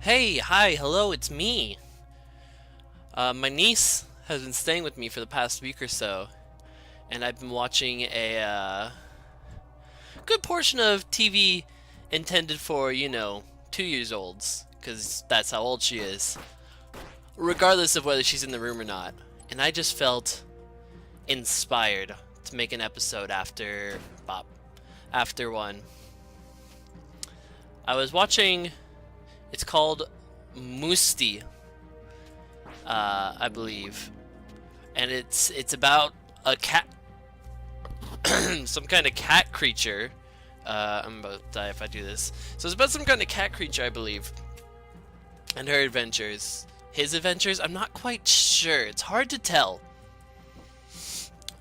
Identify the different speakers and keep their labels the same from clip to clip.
Speaker 1: Hey, hi, hello, it's me. My niece has been staying with me for the past week or so, and I've been watching a good portion of TV intended for, 2 years olds, because that's how old she is, regardless of whether she's in the room or not. And I just felt inspired to make an episode after Bob, after one. I was watching, it's called Musti, I believe, and it's about a cat, some kind of cat creature. I'm about to die if I do this. So it's about some kind of cat creature, I believe, and her adventures. His adventures? I'm not quite sure. It's hard to tell.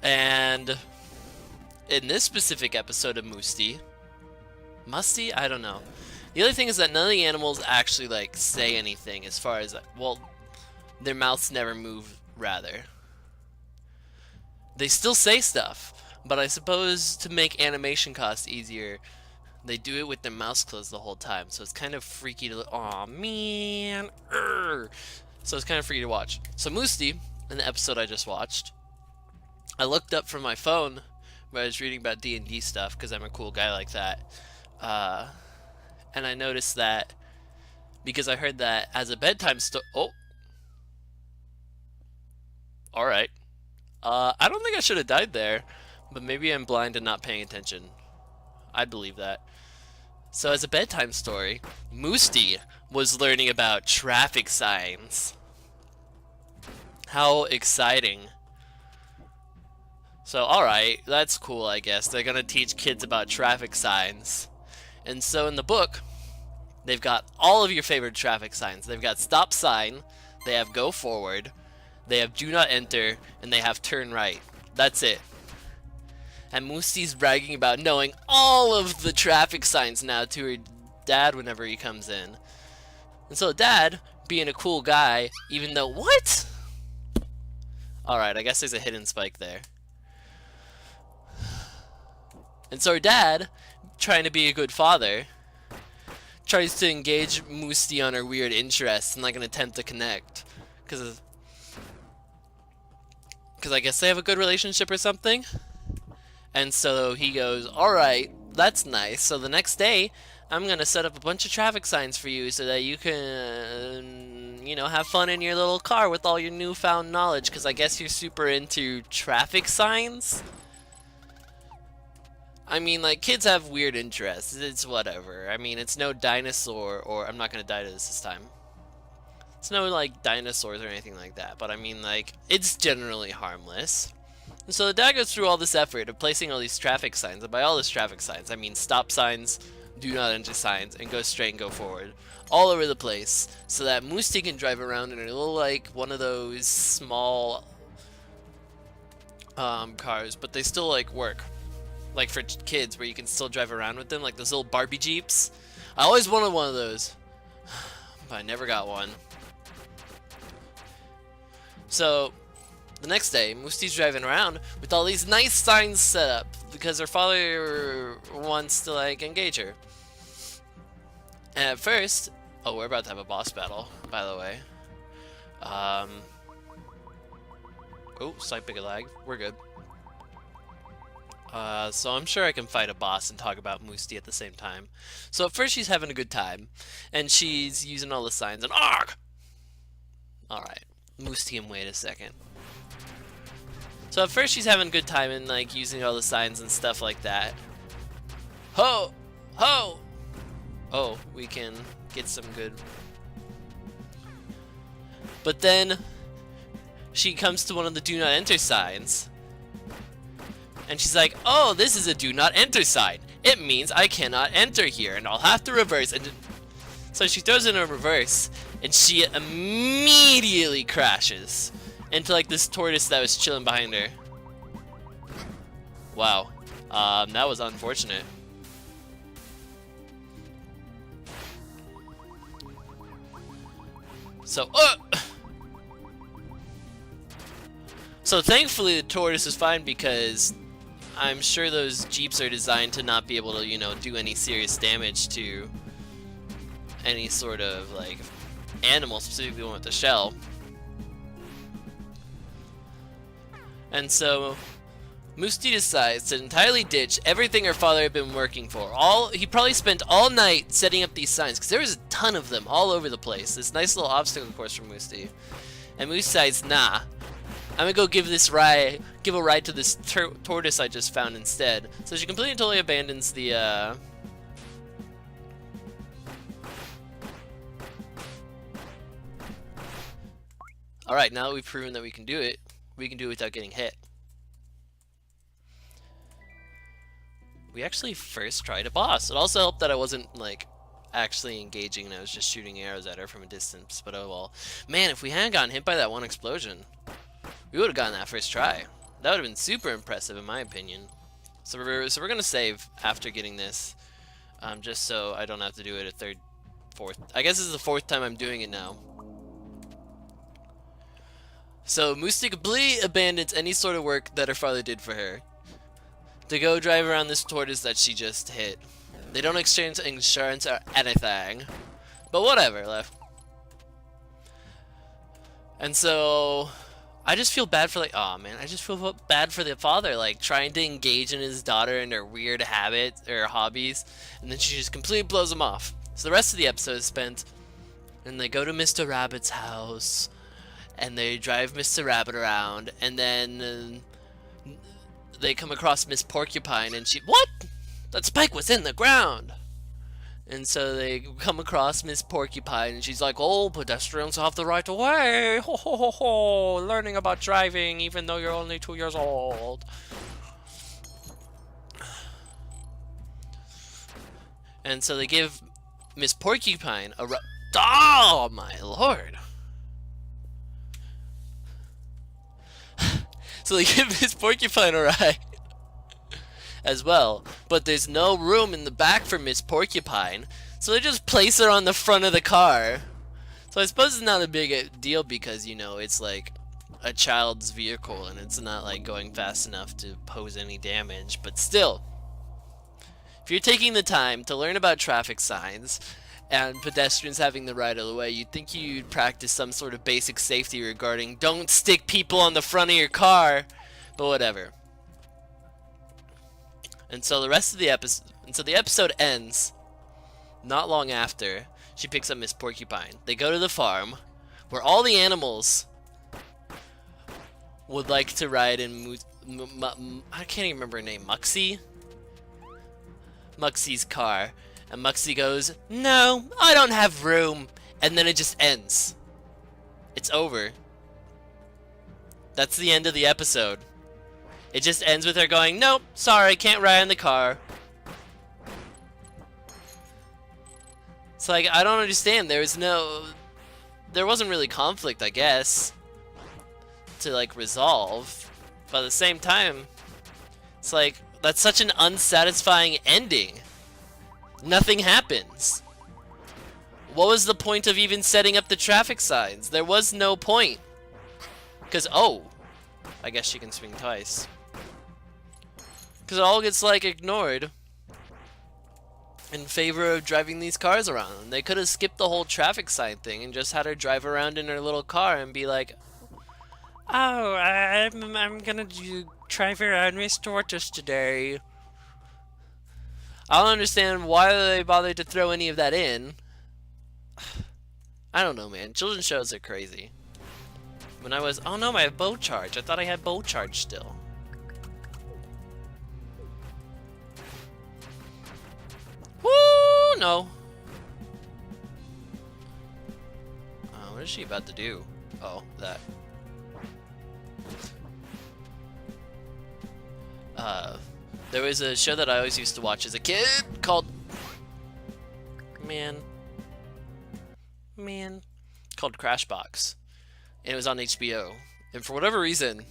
Speaker 1: And in this specific episode of Musty? I don't know. The other thing is that none of the animals actually like say anything as far as, well, their mouths never move, rather. They still say stuff, but I suppose to make animation costs easier, they do it with their mouths closed the whole time, so it's kind of freaky to look. Aw, man. Urgh. So it's kind of freaky to watch. So Musti, in the episode I just watched, I looked up from my phone where I was reading about D&D stuff, because I'm a cool guy like that. And I noticed that, because I heard that as a bedtime story. Oh! Alright. I don't think I should have died there, but maybe I'm blind and not paying attention. I believe that. So as a bedtime story, Musti was learning about traffic signs. How exciting. So alright, that's cool, I guess. They're gonna teach kids about traffic signs. And so in the book, they've got all of your favorite traffic signs. They've got stop sign, they have go forward, they have do not enter, and they have turn right. That's it. And Musti's bragging about knowing all of the traffic signs now to her dad whenever he comes in. And so dad, being a cool guy, even though, what? Alright, I guess there's a hidden spike there. And so her dad, trying to be a good father, tries to engage Musti on her weird interests in like an attempt to connect. Because I guess they have a good relationship or something. And so he goes, alright, that's nice. So the next day, I'm going to set up a bunch of traffic signs for you so that you can, have fun in your little car with all your newfound knowledge. Because I guess you're super into traffic signs? I mean, like, kids have weird interests. It's whatever. I mean, it's no dinosaur, or I'm not going to die to this time. It's no, like, dinosaurs or anything like that. But I mean, like, it's generally harmless. And so the dad goes through all this effort of placing all these traffic signs. And by all these traffic signs, I mean stop signs, do not enter signs, and go straight and go forward. All over the place. So that Musti can drive around in a little, like, one of those small cars. But they still, like, work. Like for kids, where you can still drive around with them, like those little Barbie Jeeps. I always wanted one of those, but I never got one. So, the next day, Musti's driving around with all these nice signs set up, because her father wants to, like, engage her. And at first, oh, we're about to have a boss battle, by the way. Oh, slight bit of lag, we're good. So I'm sure I can fight a boss and talk about Musti at the same time. So at first she's having a good time, and she's using all the signs, and ARG! Alright, Musti and wait a second. So at first she's having a good time and like using all the signs and stuff like that. Ho! Ho! Oh, we can get some good... But then she comes to one of the do not enter signs. And she's like, oh, this is a do not enter sign. It means I cannot enter here, and I'll have to reverse. And so she throws it in a reverse, and she immediately crashes into like this tortoise that was chilling behind her. Wow, that was unfortunate. So thankfully the tortoise is fine, because I'm sure those Jeeps are designed to not be able to, do any serious damage to any sort of like animal, specifically one with the shell. And so Musti decides to entirely ditch everything her father had been working for. He probably spent all night setting up these signs, because there was a ton of them all over the place. This nice little obstacle course for Musti. And Musti decides, nah, I'm gonna go give a ride to this tortoise I just found instead. So she completely and totally abandons the Alright, now that we've proven that we can do it without getting hit. We actually first tried a boss. It also helped that I wasn't like actually engaging and I was just shooting arrows at her from a distance, but oh well. Man, if we hadn't gotten hit by that one explosion, we would have gotten that first try. That would have been super impressive in my opinion. So we're gonna save after getting this, just so I don't have to do it a third, fourth. I guess this is the fourth time I'm doing it now. So Musti completely abandons any sort of work that her father did for her to go drive around this tortoise that she just hit. They don't exchange insurance or anything, but whatever. And so I just feel bad for I just feel bad for the father, like trying to engage in his daughter and her weird habits or hobbies, and then she just completely blows him off. So the rest of the episode is spent, and they go to Mr. Rabbit's house, and they drive Mr. Rabbit around, and then they come across Miss Porcupine, and what? That spike was in the ground! And so they come across Miss Porcupine, and she's like, oh, pedestrians have the right of way! Ho ho ho ho! Learning about driving even though you're only 2 years old. And so they give Miss Porcupine a oh my lord! So they give Miss Porcupine a ride as well, but there's no room in the back for Miss Porcupine, so they just place her on the front of the car. So I suppose it's not a big deal because, you know, it's like a child's vehicle and it's not like going fast enough to pose any damage, but still, if you're taking the time to learn about traffic signs and pedestrians having the right of the way, you'd think you'd practice some sort of basic safety regarding don't stick people on the front of your car, but whatever. And so the rest of the episode ends not long after she picks up Miss Porcupine. They go to the farm where all the animals would like to ride in I can't even remember her name, Muxie's car. And Muxie goes, no, I don't have room. And then it just ends. It's over. That's the end of the episode. It just ends with her going, nope, sorry, can't ride in the car. It's like, I don't understand. There wasn't really conflict, I guess, to like resolve. But at the same time, it's like, that's such an unsatisfying ending. Nothing happens. What was the point of even setting up the traffic signs? There was no point. Because, oh, I guess she can swing twice. Because it all gets, like, ignored in favor of driving these cars around. They could have skipped the whole traffic sign thing and just had her drive around in her little car and be like, oh, I'm gonna drive around Miss Tortoise today. I don't understand why they bothered to throw any of that in. I don't know, man. Children's shows are crazy. When I was... oh no, I have bow charge. I thought I had bow charge still. Woo! No. What is she about to do? Oh, that. There was a show that I always used to watch as a kid called called Crashbox, and it was on HBO. And for whatever reason,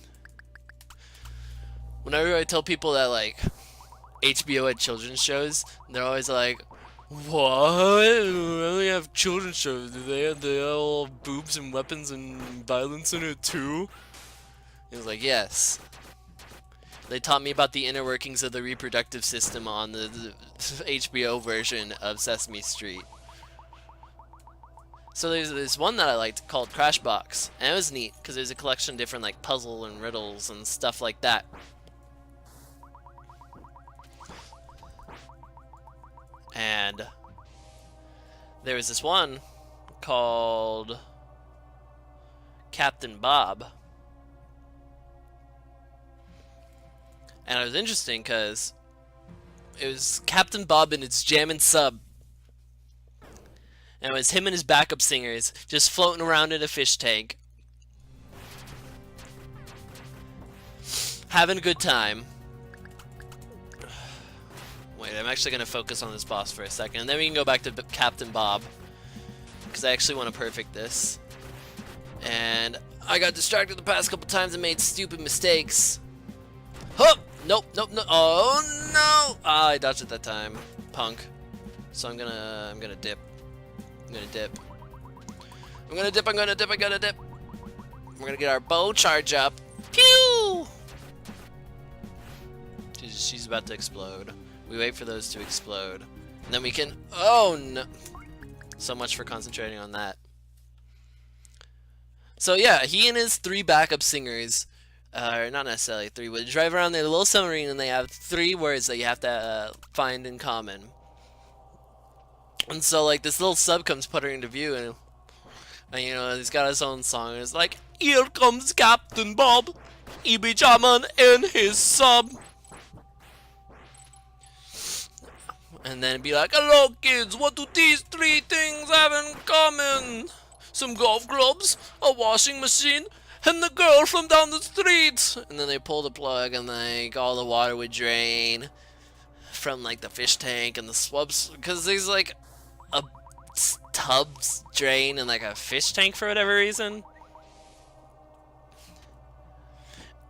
Speaker 1: whenever I tell people that like HBO had children's shows, they're always like, "What? We only have children's shows? Do they have all boobs and weapons and violence in it too?" It was like, yes. They taught me about the inner workings of the reproductive system on the HBO version of Sesame Street. So there's this one that I liked called Crash Box, and it was neat because there's a collection of different like puzzle and riddles and stuff like that. And there was this one called Captain Bob. And it was interesting because it was Captain Bob and its jammin' sub. And it was him and his backup singers just floating around in a fish tank, having a good time. Wait, I'm actually going to focus on this boss for a second, and then we can go back to Captain Bob, because I actually want to perfect this. And I got distracted the past couple times and made stupid mistakes. Huh! Nope, nope, no. Oh no! Ah, I dodged it that time, punk. So I'm gonna dip. I'm gonna dip. I'm gonna dip. I'm gonna dip. I gotta dip. We're gonna get our bow charge up. Pew! She's about to explode. We wait for those to explode, and then we can. Oh no! So much for concentrating on that. So yeah, he and his 3 backup singers. Not necessarily 3, but drive around their little submarine and they have 3 words that you have to find in common. And so like this little sub comes puttering into view, and you know, he's got his own song, and it's like, here comes Captain Bob, he be jamming in his sub. And then it'd be like, hello kids, what do these 3 things have in common? Some golf clubs, a washing machine, and the girl from down the street. And then they pull the plug and like all the water would drain from like the fish tank and the swabs, because there's like a tub drain and like a fish tank for whatever reason.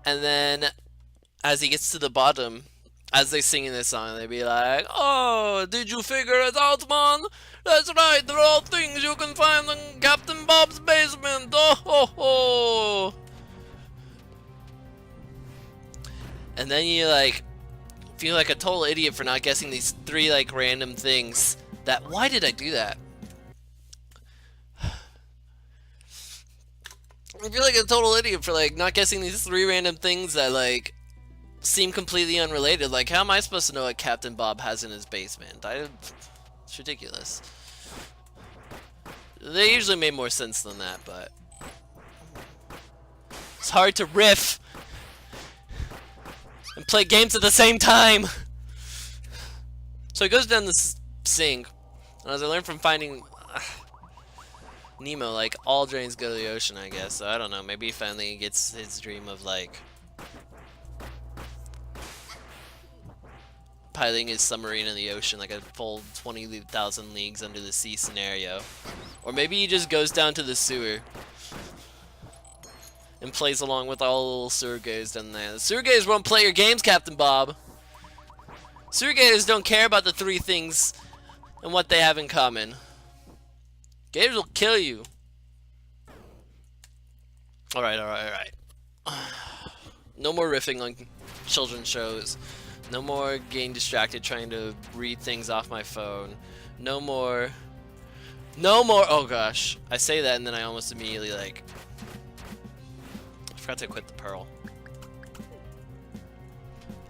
Speaker 1: And then as he gets to the bottom, as they sing in this song, they'd be like, oh, did you figure it out, man? That's right, they're all things you can find in Captain Bob's basement. Oh ho ho! And then you like feel like a total idiot for not guessing these 3 like random things. That, why did I do that? I feel like a total idiot for like not guessing these 3 random things that like seem completely unrelated. Like, how am I supposed to know what Captain Bob has in his basement? It's ridiculous. They usually made more sense than that, but it's hard to riff and play games at the same time. So he goes down this sink, and as I learned from finding Nemo, like, all drains go to the ocean, I guess. So I don't know, maybe he finally gets his dream of like piloting his submarine in the ocean, like a full 20,000 leagues under the sea scenario. Or maybe he just goes down to the sewer and plays along with all the little sewer gators down there. The sewer gators won't play your games, Captain Bob. Sewer gators don't care about the 3 things and what they have in common. Gators will kill you. Alright, alright, alright. No more riffing on children's shows. No more getting distracted trying to read things off my phone. No more. No more. Oh gosh. I say that and then I almost immediately like. I forgot to equip the pearl.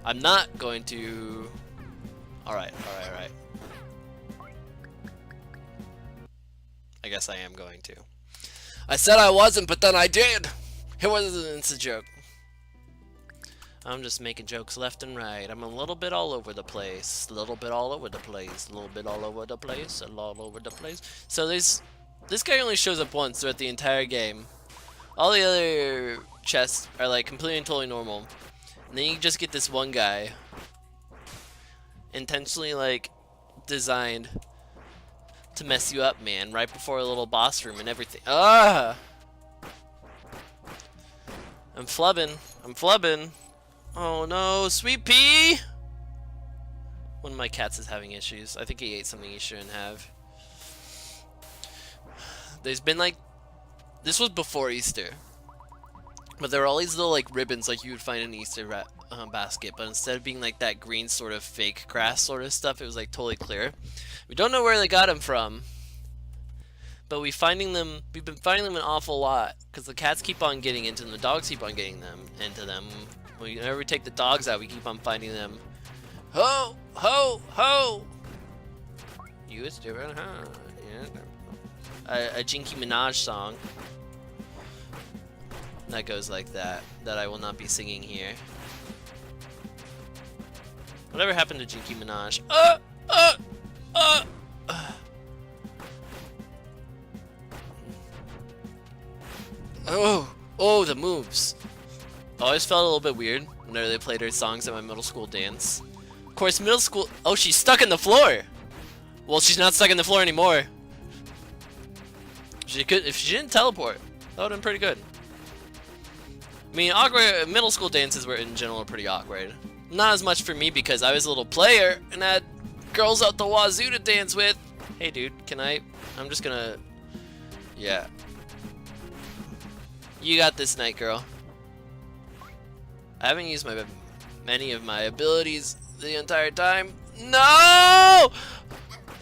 Speaker 1: I'm not going to. Alright, alright, alright. I guess I am going to. I said I wasn't, but then I did. It's a joke. I'm just making jokes left and right. I'm a little bit all over the place. A little bit all over the place. A little bit all over the place. A lot over the place. So this guy only shows up once throughout the entire game. All the other chests are like completely and totally normal. And then you just get this one guy. Intentionally like designed to mess you up, man. Right before a little boss room and everything. Ah! I'm flubbing. I'm flubbing. Oh no, Sweet Pea! One of my cats is having issues. I think he ate something he shouldn't have. There's been like... This was before Easter. But there were all these little like ribbons like you would find in an Easter basket. But instead of being like that green sort of fake grass sort of stuff, it was like totally clear. We don't know where they got them from. but we've been finding them an awful lot because the cats keep on getting into them, the dogs keep on getting into them. Whenever we take the dogs out, we keep on finding them. Ho ho ho! You is doing a Jinky Minaj song that goes like that I will not be singing here. Whatever happened to Jinky Minaj? Oh, the moves. I always felt a little bit weird whenever they played her songs at my middle school dance. Of course, middle school. Oh, she's stuck in the floor. Well, she's not stuck in the floor anymore. She could, if she didn't teleport, that would've been pretty good. I mean, awkward middle school dances were in general pretty awkward. Not as much for me because I was a little player and had girls out the wazoo to dance with. Hey, dude, can I? I'm just gonna. Yeah. You got this, night girl. I haven't used many of my abilities the entire time. No!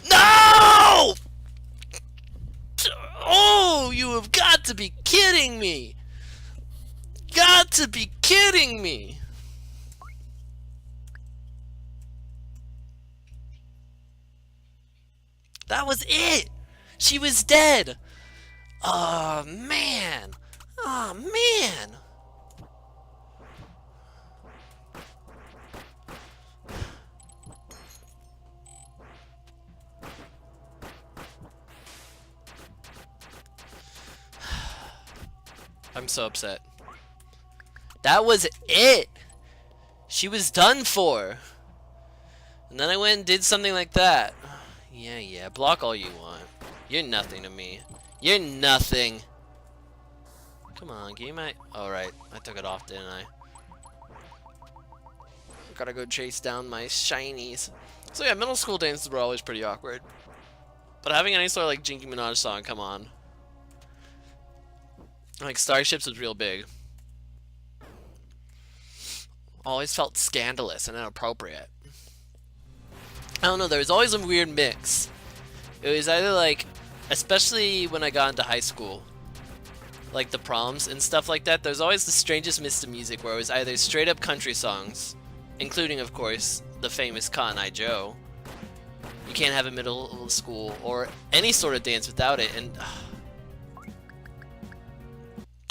Speaker 1: No! Oh, you have got to be kidding me! Got to be kidding me! That was it! She was dead! Oh, man! Oh, man! I'm so upset. That was it! She was done for! And then I went and did something like that. Yeah, block all you want. You're nothing to me. You're nothing. Come on, give me my... Alright, I took it off, didn't I? Gotta go chase down my shinies. So yeah, middle school dances were always pretty awkward. But having any sort of like Jinky Minaj song, come on. Like Starships was real big. Always felt scandalous and inappropriate. I don't know, there was always a weird mix. It was either like, especially when I got into high school, like the proms and stuff like that, there's always the strangest mix of music where it was either straight up country songs, including of course the famous Cotton Eye Joe. You can't have a middle school or any sort of dance without it, and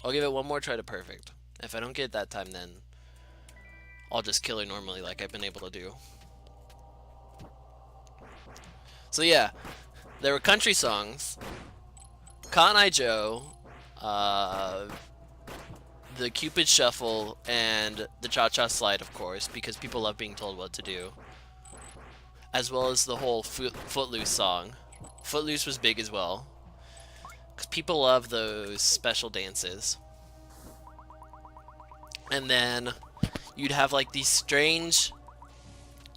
Speaker 1: I'll give it one more try to perfect. If I don't get it that time, then I'll just kill her normally like I've been able to do. So yeah, there were country songs, Cotton Eye Joe, the Cupid Shuffle, and the Cha-Cha Slide, of course, because people love being told what to do. As well as the whole Footloose song. Footloose was big as well, because people love those special dances. And then you'd have like these strange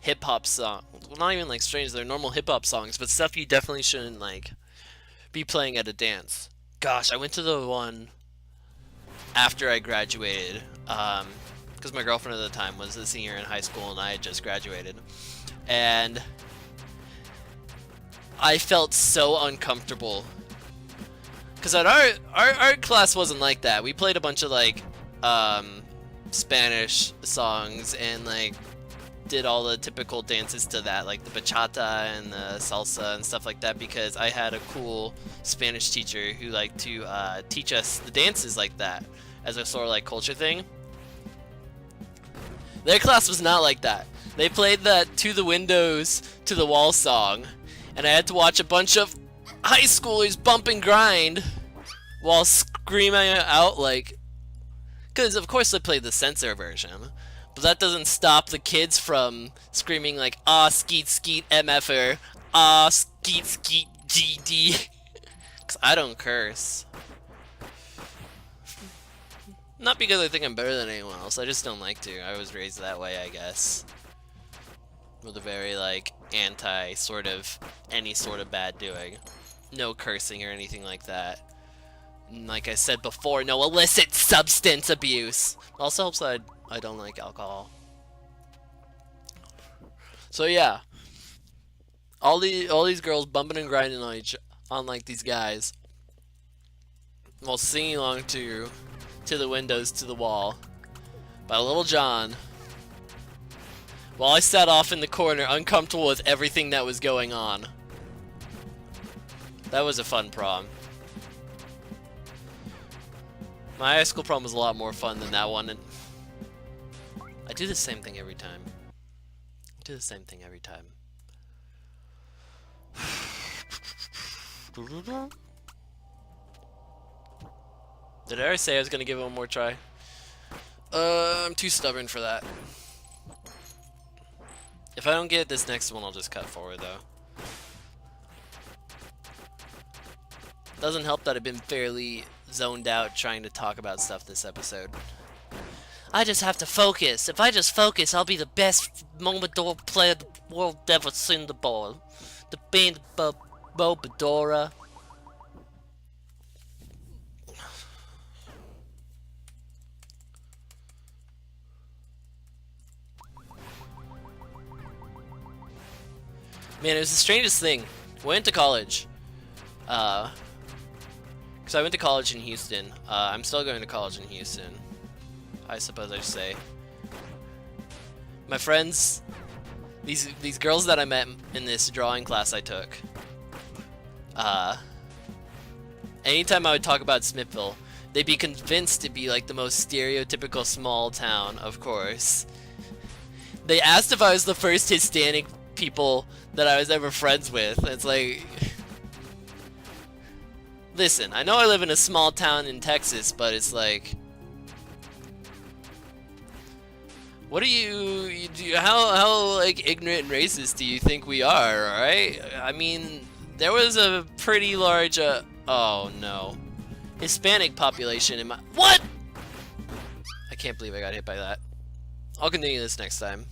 Speaker 1: hip-hop songs. Well, not even like strange, they're normal hip-hop songs, but stuff you definitely shouldn't like be playing at a dance. Gosh, I went to the one after I graduated, because my girlfriend at the time was a senior in high school and I had just graduated. And I felt so uncomfortable. Because at our art class wasn't like that. We played a bunch of like Spanish songs and like did all the typical dances to that, like the bachata and the salsa and stuff like that, because I had a cool Spanish teacher who liked to teach us the dances like that as a sort of like culture thing. Their class was not like that. They played that To the Windows, To the Wall song, and I had to watch a bunch of high schoolers bump and grind while screaming out like, because of course they played the censor version, but that doesn't stop the kids from screaming like, ah, skeet skeet MFer, ah, skeet skeet GD, because I don't curse. Not because I think I'm better than anyone else, I just don't like to. I was raised that way, I guess. With a very like anti sort of any sort of bad doing. No cursing or anything like that. And like I said before, no illicit substance abuse. Also helps that I don't like alcohol. So yeah, all these girls bumping and grinding on like these guys. while singing along to the windows to the wall by Little John, while I sat off in the corner uncomfortable with everything that was going on. That was a fun prom. My Icicle Problem was a lot more fun than that one, and I do the same thing every time. I do the same thing every time. Did I already say I was gonna give it one more try? I'm too stubborn for that. If I don't get this next one, I'll just cut forward though. Doesn't help that I've been fairly zoned out trying to talk about stuff this episode. I just have to focus. If I just focus, I'll be the best Momodora player the world ever seen the ball. The band Momodora. Man, it was the strangest thing. Went to college. Because I went to college in Houston. I'm still going to college in Houston, I suppose I should say. My friends, these girls that I met in this drawing class I took, anytime I would talk about Smithville, they'd be convinced to be like the most stereotypical small town, of course. They asked if I was the first Hispanic people that I was ever friends with. It's like, listen, I know I live in a small town in Texas, but it's like, what do you do? How like ignorant and racist do you think we are? All right, I mean, there was a pretty large oh no, Hispanic population in my what? I can't believe I got hit by that. I'll continue this next time.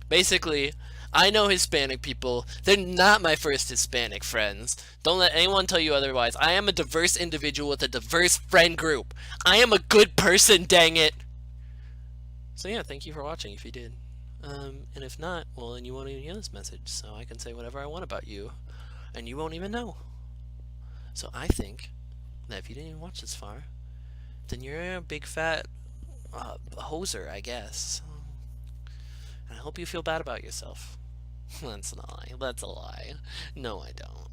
Speaker 1: Basically, I know Hispanic people. They're not my first Hispanic friends. Don't let anyone tell you otherwise. I am a diverse individual with a diverse friend group. I am a good person, dang it. So yeah, thank you for watching if you did. And if not, well, then you won't even hear this message, so I can say whatever I want about you, and you won't even know. So I think that if you didn't even watch this far, then you're a big fat hoser, I guess. And I hope you feel bad about yourself. That's a lie. That's a lie. No, I don't.